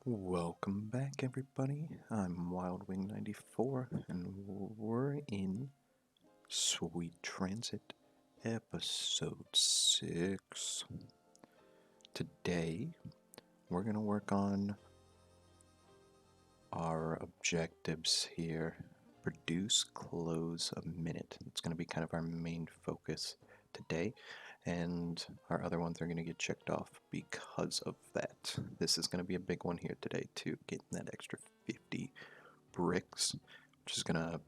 Welcome back, everybody. I'm WildWing94, and we're in Sweet Transit Episode 6. Today, we're going to work on our objectives here. Produce clothes a minute. It's going to be kind of our main focus today, and our other ones are going to get checked off because of that. This is going to be a big one here today, too, getting that extra 50 bricks, which is going to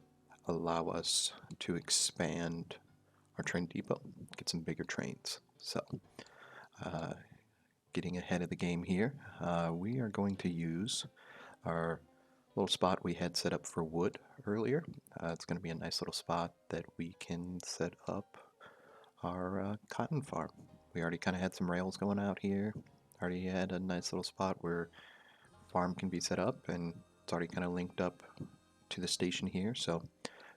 allow us to expand our train depot, get some bigger trains. So, uh, getting ahead of the game here, we are going to use our little spot we had set up for wood earlier. It's going to be a nice little spot that we can set up our cotton farm. We already kind of had some rails going out here. Already had a nice little spot where farm can be set up, and it's already kind of linked up to the station here. So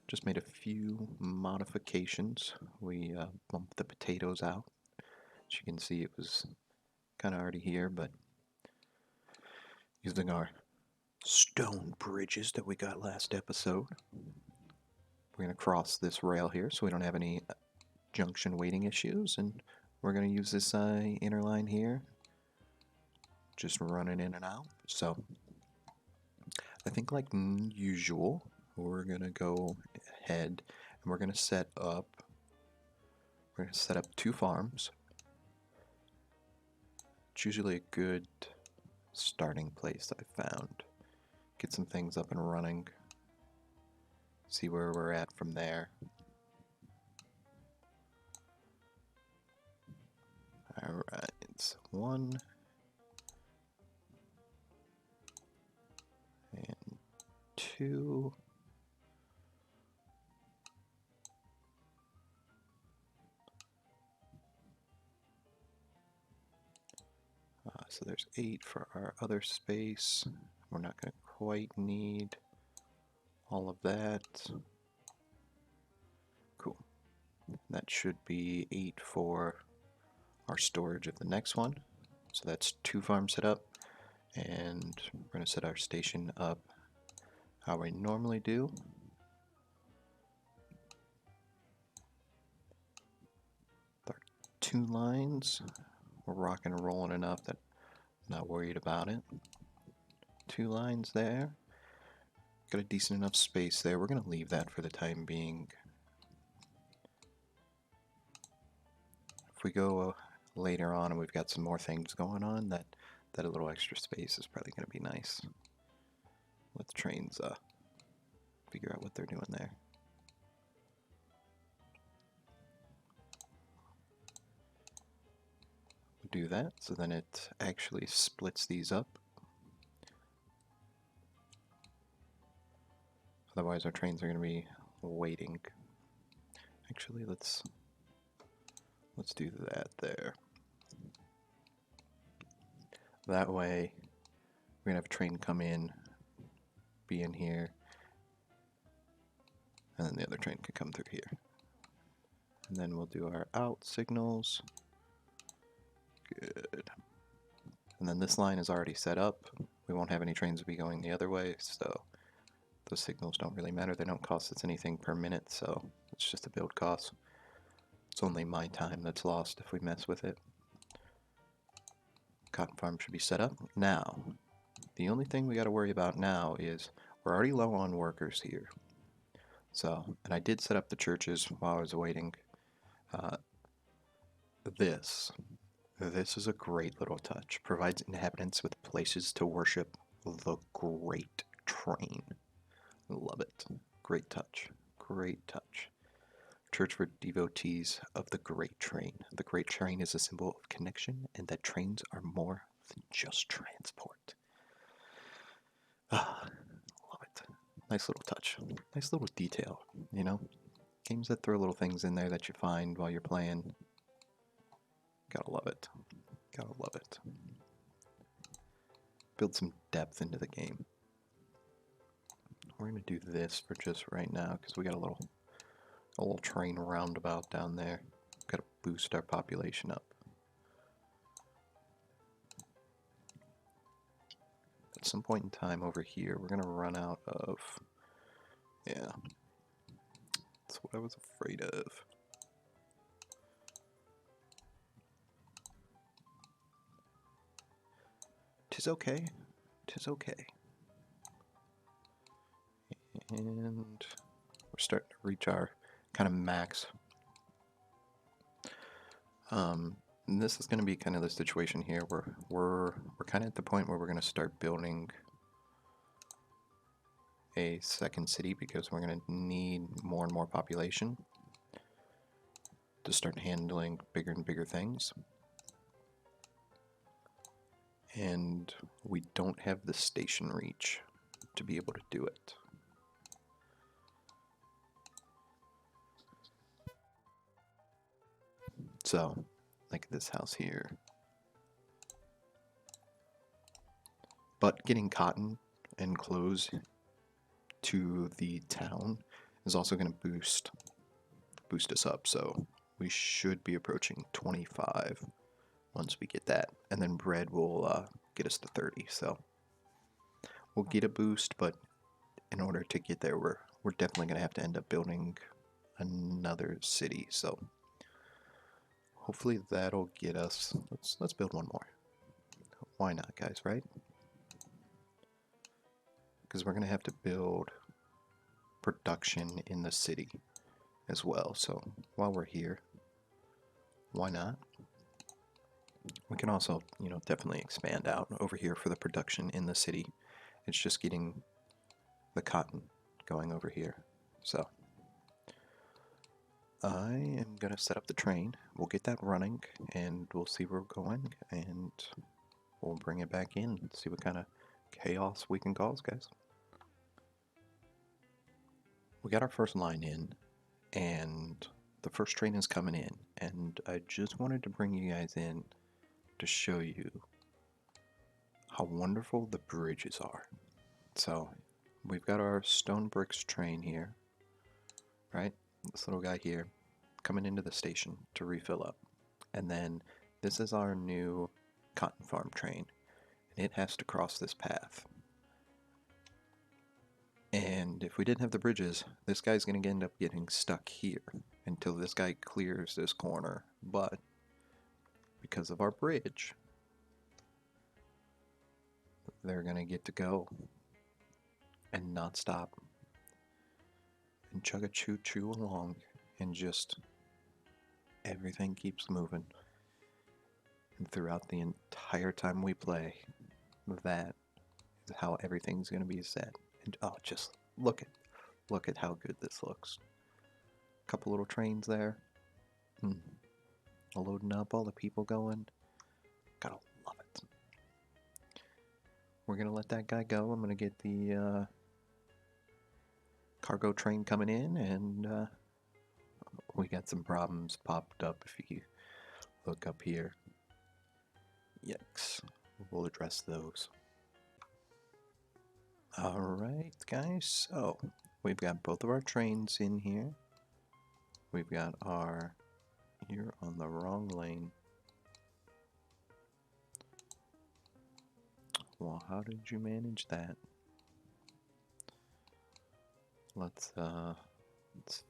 just made a few modifications. We bumped the potatoes out. As you can see, it was kind of already here, but using our stone bridges that we got last episode, we're going to cross this rail here so we don't have any junction waiting issues, and we're going to use this inner line here, just running in and out. So I think, like usual, we're going to go ahead and we're going to set up two farms. It's usually a good starting place, I found. Get some things up and running, see where we're at from there. Alright, it's 1 and 2. So there's 8 for our other space. We're not going to quite need all of that. Cool. That should be 8 for our storage of the next one. So that's 2 farms set up, and we're going to set our station up how we normally do. With our 2 lines, we're rocking and rolling enough that I'm not worried about it. 2 lines there. Got a decent enough space there. We're going to leave that for the time being. If we go later on and we've got some more things going on, that a little extra space is probably going to be nice. Let the trains figure out what they're doing there. Do that, so then it actually splits these up. Otherwise our trains are going to be waiting. Actually, let's do that there. That way we're going to have a train come in, be in here, and then the other train can come through here. And then we'll do our out signals. Good. And then this line is already set up. We won't have any trains be going the other way, so those signals don't really matter. They don't cost us anything per minute, so it's just a build cost. It's only my time that's lost if we mess with it. Cotton farm should be set up. Now, the only thing we got to worry about now is we're already low on workers here. So, and I did set up the churches while I was waiting. This is a great little touch. Provides inhabitants with places to worship the Great Train. Love it. Great touch. Great touch. Church for devotees of the Great Train. The Great Train is a symbol of connection, and that trains are more than just transport. Ah, love it. Nice little touch. Nice little detail, you know? Games that throw little things in there that you find while you're playing. Gotta love it. Gotta love it. Build some depth into the game. We're gonna do this for just right now because we got a little train roundabout down there. Gotta boost our population up. at some point in time over here, we're going to run out of... Yeah, that's what I was afraid of. Tis okay. Tis okay. And we're starting to reach our kind of max. And this is going to be kind of the situation here where we're kind of at the point where we're going to start building a second city because we're going to need more and more population to start handling bigger and bigger things. And we don't have the station reach to be able to do it. So, like this house here. But getting cotton and clothes to the town is also going to boost us up. So we should be approaching 25 once we get that, and then bread will get us to 30. So we'll get a boost, but in order to get there, we're definitely going to have to end up building another city. So hopefully that'll get us. Let's build one more. Why not, guys? Right? Because we're going to have to build production in the city as well. So while we're here, why not? We can also, definitely expand out over here for the production in the city. It's just getting the cotton going over here. So I am going to set up the train. We'll get that running, and we'll see where we're going, and we'll bring it back in and see what kind of chaos we can cause, guys. We got our first line in, and the first train is coming in, and I just wanted to bring you guys in to show you how wonderful the bridges are. So we've got our stone bricks train here, right? This little guy here coming into the station to refill up. And then this is our new cotton farm train, and it has to cross this path. And if we didn't have the bridges, this guy's going to end up getting stuck here until this guy clears this corner. But because of our bridge, they're going to get to go and not stop and chug a choo-choo along, and just everything keeps moving. And throughout the entire time we play, that is how everything's going to be set. And oh, just look at how good this looks. Couple little trains there. Loading up, all the people going. Gotta love it. We're gonna let that guy go. I'm gonna get the cargo train coming in, and we got some problems popped up if you look up here. Yikes. We'll address those. Alright, guys, so we've got both of our trains in here. We've got our... You're on the wrong lane. Well, how did you manage that? Let's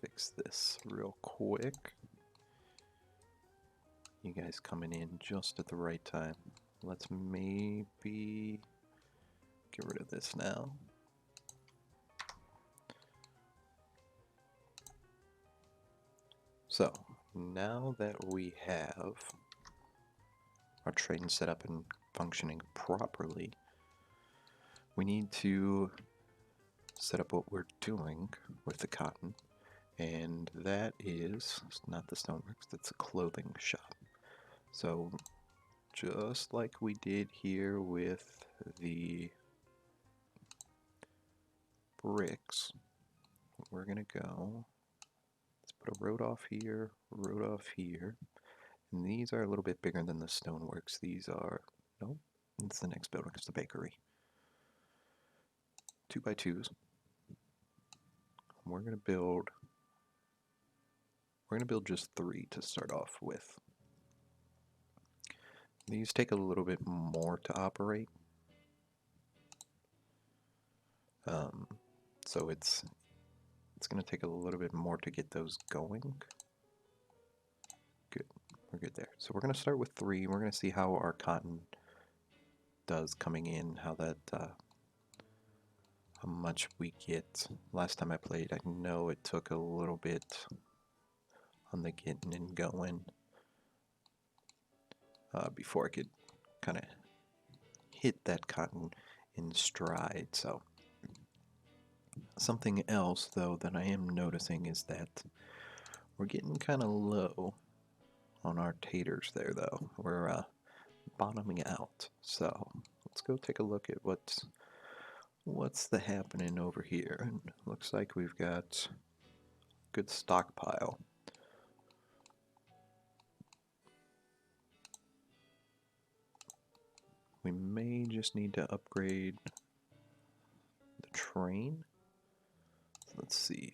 fix this real quick. You guys coming in just at the right time. Let's maybe get rid of this now. So, now that we have our train set up and functioning properly, we need to set up what we're doing with the cotton, and that is, it's not the stoneworks, that's a clothing shop. So, just like we did here with the bricks, we're gonna go, let's put a road off here, and these are a little bit bigger than the stoneworks. These are, nope, it's the next building, it's the bakery. 2x2s. We're gonna build just 3 to start off with. These take a little bit more to operate, Um, so it's going to take a little bit more to get those going. Good, we're good there. So we're going to start with 3. We're going to see how our cotton does coming in, how much we get. Last time I played, I know it took a little bit on the getting and going before I could kind of hit that cotton in stride. So something else though that I am noticing is that we're getting kind of low on our taters there though. We're bottoming out. So let's go take a look at what's the happening over here. And looks like we've got good stockpile. We may just need to upgrade the train. Let's see.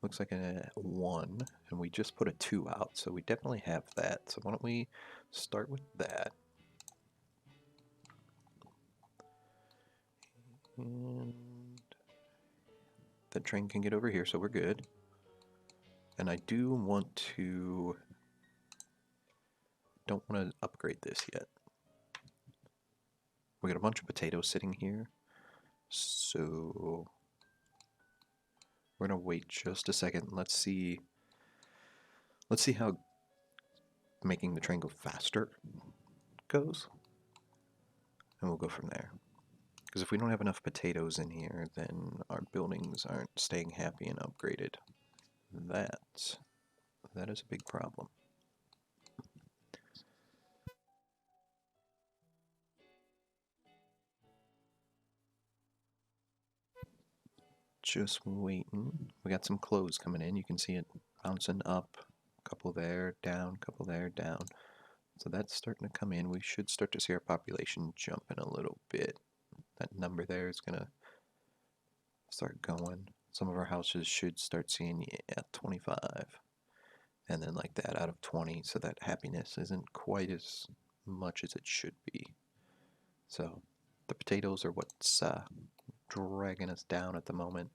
Looks like a 1, and we just put a 2 out, so we definitely have that. So why don't we start with that. And that train can get over here, so we're good. And I don't want to upgrade this yet. We got a bunch of potatoes sitting here, so we're gonna wait just a second. Let's see how making the train go faster goes, and we'll go from there. Because if we don't have enough potatoes in here, then our buildings aren't staying happy and upgraded. That is a big problem. Just waiting. We got some clothes coming in. You can see it bouncing up. A couple there, down, a couple there, down. So that's starting to come in. We should start to see our population jumping a little bit. That number there is going to start going. Some of our houses should start seeing, yeah, 25. And then like that out of 20, so that happiness isn't quite as much as it should be. So the potatoes are what's dragging us down at the moment.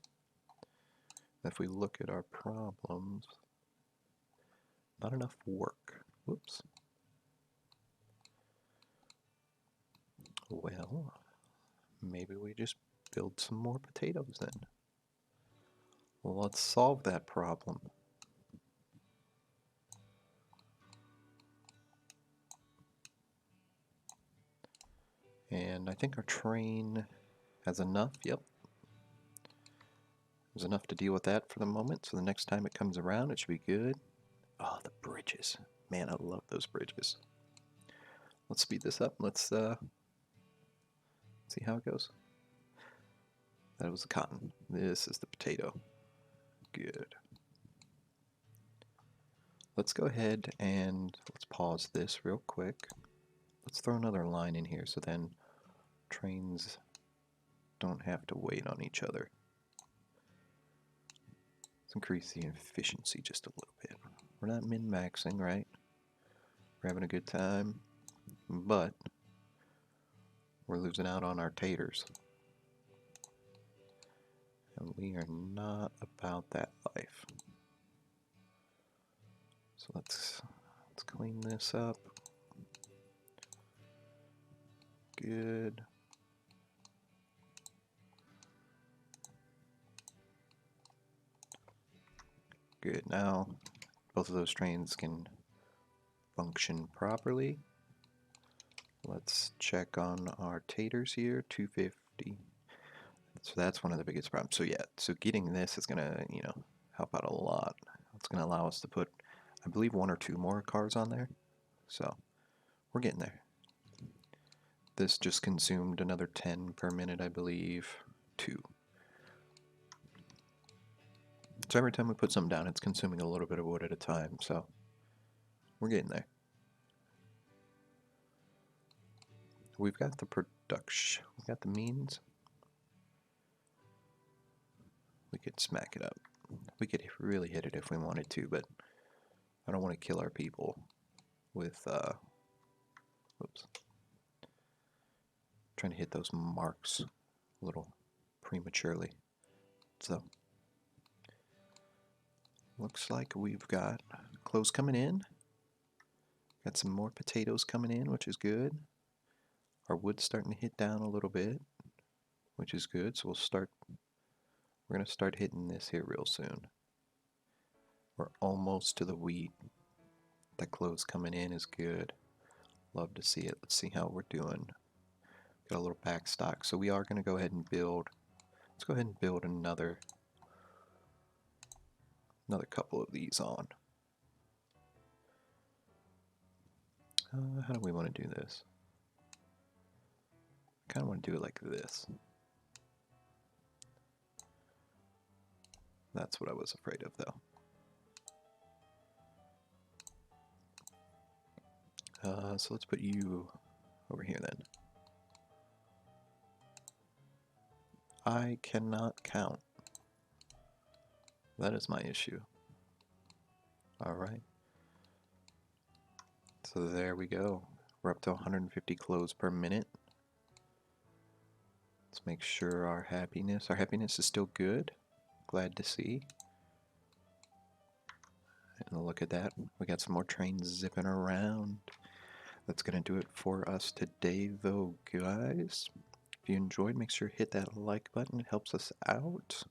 If we look at our problems, not enough work. Whoops. Well, maybe we just build some more potatoes then. Well, let's solve that problem. And I think our train has enough. Yep. There's enough to deal with that for the moment. So the next time it comes around, it should be good. Oh, the bridges. Man, I love those bridges. Let's speed this up. Let's see how it goes. That was the cotton. This is the potato. Good. Let's go ahead and let's pause this real quick. Let's throw another line in here so then trains don't have to wait on each other. Let's increase the efficiency just a little bit. We're not min-maxing, right? We're having a good time, but we're losing out on our taters. And we are not about that life. So let's clean this up. Good. Good. Now both of those trains can function properly. Let's check on our taters here. 250. So that's one of the biggest problems. So yeah, so getting this is gonna, help out a lot. It's gonna allow us to put, I believe, 1 or 2 more cars on there. So we're getting there. This just consumed another 10 per minute, I believe. 2. So every time we put something down, it's consuming a little bit of wood at a time. So we're getting there. We've got the production. We've got the means. We could smack it up. We could really hit it if we wanted to, but I don't want to kill our people with, whoops. Trying to hit those marks a little prematurely. So, looks like we've got clothes coming in. Got some more potatoes coming in, which is good. Our wood's starting to hit down a little bit, which is good. So we're gonna start hitting this here real soon. We're almost to the wheat. That clothes coming in is good. Love to see it. Let's see how we're doing. Got a little back stock. So we are gonna go ahead and build. Let's go ahead and build another couple of these on. How do we want to do this? I kind of want to do it like this. That's what I was afraid of, though. So let's put you over here then. I cannot count. That is my issue. Alright. So there we go. We're up to 150 clothes per minute. Let's make sure our happiness is still good. Glad to see. And look at that. We got some more trains zipping around. That's going to do it for us today, though, guys. If you enjoyed, make sure to hit that like button. It helps us out.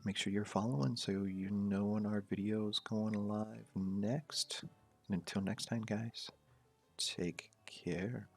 Make sure you're following so you know when our video's going live next. And until next time, guys, take care.